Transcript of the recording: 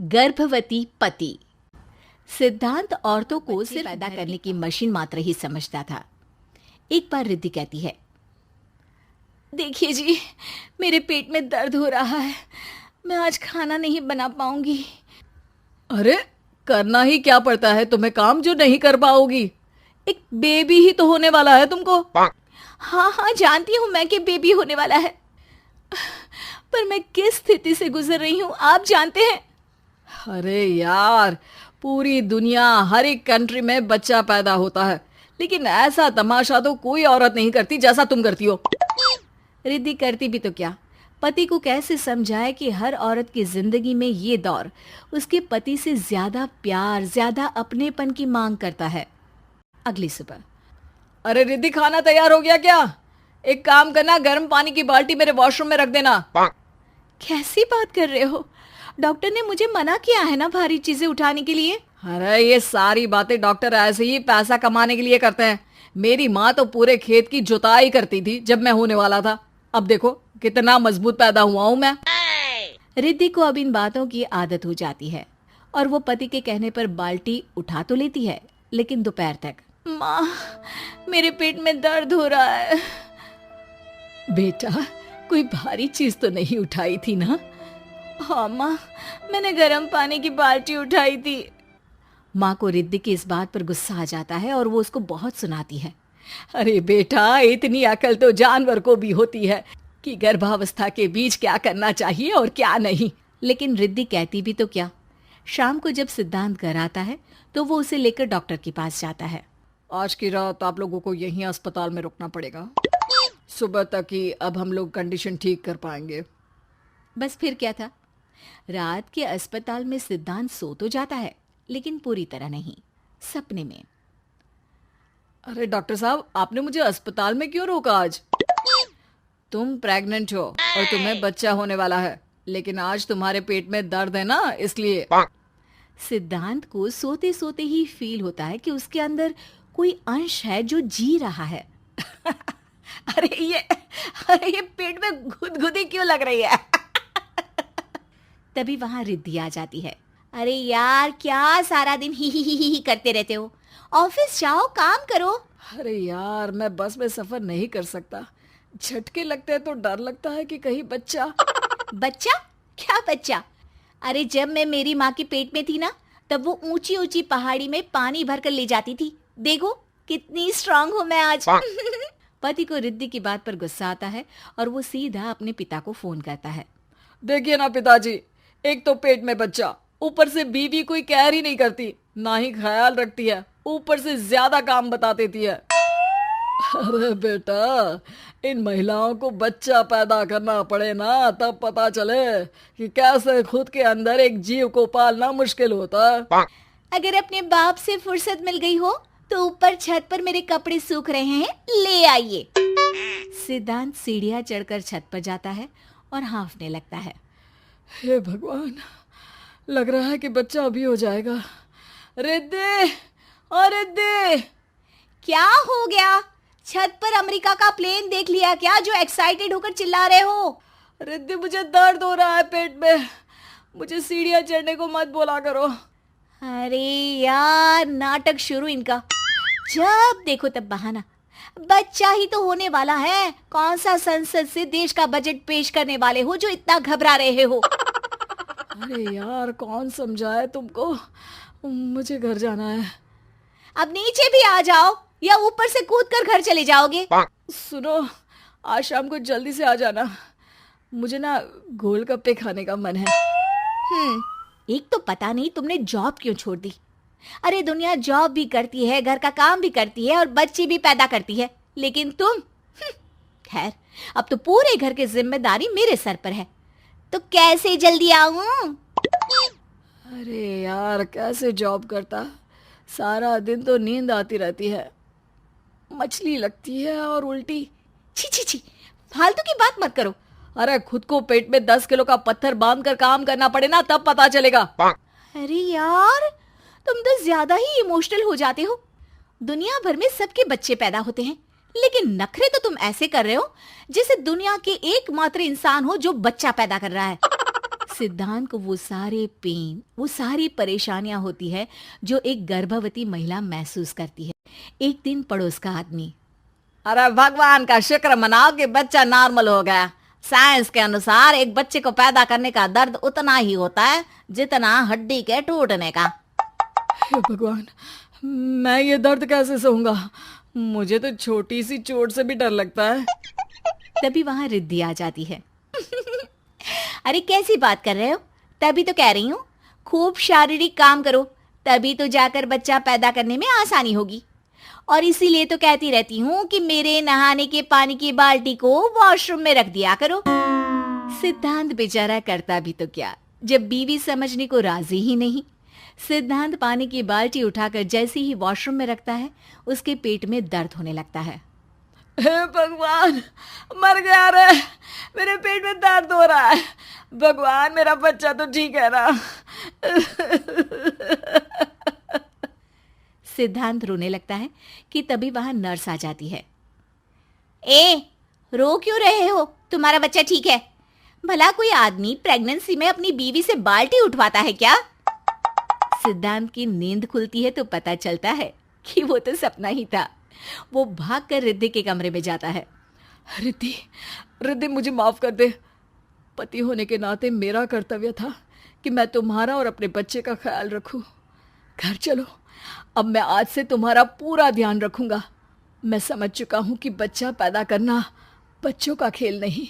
गर्भवती पति। सिद्धांत औरतों को सिर्फ पैदा करने की मशीन मात्र ही समझता था। एक बार रिद्धि कहती है, देखिए जी, मेरे पेट में दर्द हो रहा है, मैं आज खाना नहीं बना पाऊंगी। अरे करना ही क्या पड़ता है तुम्हें काम जो नहीं कर पाओगी? एक बेबी ही तो होने वाला है तुमको। हाँ हाँ जानती हूँ मैं कि बेबी होने वाला है, पर मैं किस स्थिति से गुजर रही हूँ आप जानते हैं। अरे यार, पूरी दुनिया हर एक कंट्री में बच्चा पैदा होता है, लेकिन ऐसा तमाशा तो कोई औरत नहीं करती जैसा तुम करती हो। रिद्धि करती भी तो क्या, पति को कैसे समझाए कि हर औरत की जिंदगी में ये दौर उसके पति से ज्यादा प्यार, ज्यादा अपनेपन की मांग करता है। अगली सुबह, अरे रिद्धि, खाना तैयार हो गया क्या? एक काम करना, गर्म पानी की बाल्टी मेरे वॉशरूम में रख देना। कैसी बात कर रहे हो? डॉक्टर ने मुझे मना किया है ना भारी चीजें उठाने के लिए। अरे ये सारी बातें डॉक्टर ऐसे ही पैसा कमाने के लिए करते हैं। मेरी माँ तो पूरे खेत की जुताई करती थी जब मैं होने वाला था। अब देखो कितना मजबूत पैदा हुआ हूं मैं। रिद्धि को अब इन बातों की आदत हो जाती है और वो पति के कहने पर बाल्टी उठा तो लेती है, लेकिन दोपहर तक, माँ मेरे पेट में दर्द हो रहा है। बेटा, कोई भारी चीज तो नहीं उठाई थी ना? हाँ माँ, मैंने गर्म पानी की बाल्टी उठाई थी। माँ को रिद्धि की इस बात पर गुस्सा आ जाता है और वो उसको बहुत सुनाती है। अरे बेटा, इतनी अकल तो जानवर को भी होती है कि गर्भावस्था के बीच क्या करना चाहिए और क्या नहीं। लेकिन रिद्धि कहती भी तो क्या। शाम को जब सिद्धांत घर आता है तो वो उसे लेकर डॉक्टर के पास जाता है। आज की रात आप लोगों को यहीं अस्पताल में रुकना पड़ेगा, सुबह तक ही अब हम लोग कंडीशन ठीक कर पाएंगे। बस फिर क्या था, रात के अस्पताल में सिद्धांत सो तो जाता है, लेकिन पूरी तरह नहीं, सपने में। अरे डॉक्टर साहब, आपने मुझे अस्पताल में क्यों रोका आज? तुम प्रेग्नेंट हो और तुम्हें बच्चा होने वाला है, लेकिन आज तुम्हारे पेट में दर्द है ना, इसलिए। सिद्धांत को सोते सोते ही फील होता है कि उसके अंदर कोई अंश है जो जी रहा है। अरे ये पेट में गुदगुदी क्यों लग रही है? तभी वहां रिद्धि आ जाती है। अरे यार, क्या सारा दिन ही करते रहते हो, ऑफिस जाओ, काम करो। अरे यार, मैं बस में सफर नहीं कर सकता, झटके लगते हैं तो डर लगता है कि कहीं बच्चा। बच्चा? क्या बच्चा? अरे जब मैं मेरी माँ के पेट में थी ना, तब वो ऊंची ऊंची पहाड़ी में पानी भर कर ले जाती थी। देखो कितनी स्ट्रांग हूँ मैं आज। पति को रिद्धि की बात पर गुस्सा आता है और वो सीधा अपने पिता को फोन करता है। देखिए ना पिताजी, एक तो पेट में बच्चा, ऊपर से बीवी कोई केयर ही नहीं करती, ना ही ख्याल रखती है, ऊपर से ज्यादा काम बता देती है। अरे बेटा, इन महिलाओं को बच्चा पैदा करना पड़े ना, तब पता चले कि कैसे खुद के अंदर एक जीव को पालना मुश्किल होता है। अगर अपने बाप से फुर्सत मिल गई हो तो ऊपर छत पर मेरे कपड़े सूख रहे हैं, ले आइए। सिद्धांत सीढ़ियां चढ़कर छत पर जाता है और हाँफने लगता है। हे भगवान, लग रहा है कि बच्चा अभी हो जाएगा। रिद्धि, ओ रिद्धि! क्या हो गया? छत पर अमेरिका का प्लेन देख लिया क्या जो एक्साइटेड होकर चिल्ला रहे हो? रिद्धि, मुझे दर्द हो रहा है पेट में, मुझे सीढ़ियां चढ़ने को मत बोला करो। अरे यार, नाटक शुरू इनका, जब देखो तब बहाना। बच्चा ही तो होने वाला है, कौन सा संसद से देश का बजट पेश करने वाले हो जो इतना घबरा रहे हो? अरे यार, कौन समझाए तुमको, मुझे घर जाना है। अब नीचे भी आ जाओ या ऊपर से कूदकर घर चले जाओगे? सुनो, आज शाम को जल्दी से आ जाना, मुझे ना गोलगप्पे खाने का मन है। एक तो पता नहीं तुमने जॉब क्यों छोड़ दी। अरे दुनिया जॉब भी करती है, घर का काम भी करती है और बच्चे भी पैदा करती है, लेकिन तुम, खैर, अब तो पूरे घर की जिम्मेदारी मेरे सर पर है, तो कैसे जल्दी आऊं? अरे यार, कैसे जॉब करता, सारा दिन तो नींद आती रहती है, मछली लगती है और उल्टी। छी छी छी, फालतू की बात मत करो। अरे खुद को पेट में 10 किलो का पत्थर बांध कर काम करना पड़े ना, तब पता चलेगा। अरे यार, तुम तो ज्यादा ही इमोशनल हो जाते हो। दुनिया भर में सबके बच्चे पैदा होते हैं, लेकिन नखरे तो तुम ऐसे कर रहे हो जैसे दुनिया के एकमात्र इंसान हो जो बच्चा पैदा कर रहा है। सिद्धांत को वो सारे पेन, वो सारी परेशानियां होती है जो एक गर्भवती महिला महसूस करती है। एक दिन पड़ोस का आदमी, अरे भगवान का शुक्र मनाओ कि बच्चा नॉर्मल हो गया। साइंस के अनुसार एक बच्चे को पैदा करने का दर्द उतना ही होता है जितना हड्डी के टूटने का। हे भगवान, मैं ये दर्द कैसे सहूंगा? मुझे तो छोटी सी चोट से भी डर लगता है। तभी वहां रिद्धि आ जाती है। अरे कैसी बात कर रहे हो? तभी तो कह रही हूँ, खूब शारीरिक काम करो, तभी तो जाकर बच्चा पैदा करने में आसानी होगी। और इसीलिए तो कहती रहती हूँ कि मेरे नहाने के पानी की बाल्टी को वॉशरूम में रख दिया करो। सिद्धांत बेचारा करता भी तो क्या, जब बीवी समझने को राजी ही नहीं। सिद्धांत पानी की बाल्टी उठाकर जैसे ही वॉशरूम में रखता है, उसके पेट में दर्द होने लगता है। हे भगवान, मर गया रे, मेरे पेट में दर्द हो रहा है। भगवान, मेरा बच्चा तो ठीक है ना? सिद्धांत रोने लगता है कि तभी वहां नर्स आ जाती है। ए, रो क्यों रहे हो? तुम्हारा बच्चा ठीक है। भला कोई आदमी प्रेगनेंसी में अपनी बीवी से बाल्टी उठवाता है क्या? सिद्धांत की नींद खुलती है तो पता चलता है कि वो तो सपना ही था। वो भागकर रिद्धि के कमरे में जाता है। रिद्धि, रिद्धि, मुझे माफ कर दे। पति होने के नाते मेरा कर्तव्य था कि मैं तुम्हारा और अपने बच्चे का ख्याल रखूं। घर चलो, अब मैं आज से तुम्हारा पूरा ध्यान रखूंगा। मैं समझ चुका हूं कि बच्चा पैदा करना बच्चों का खेल नहीं।